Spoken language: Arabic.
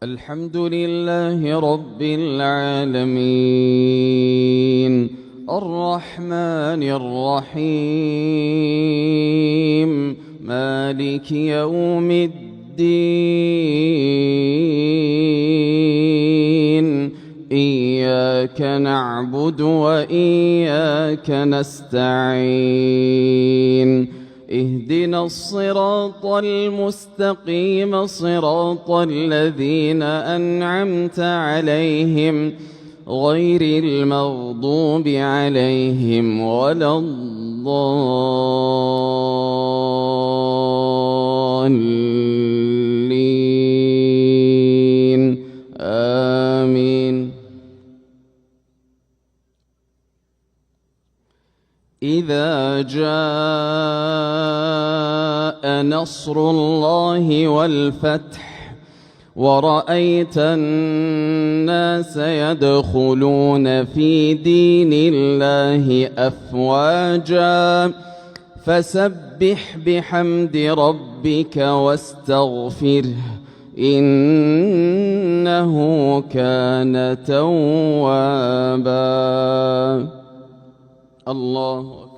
الحمد لله رب العالمين الرحمن الرحيم مالك يوم الدين إياك نعبد وإياك نستعين اهدنا الصراط المستقيم صراط الذين أنعمت عليهم غير المغضوب عليهم ولا الضالين آمين. إذا جاء نصر الله والفتح ورأيت الناس يدخلون في دين الله أفواجا فسبح بحمد ربك واستغفره إنه كان توابا. الله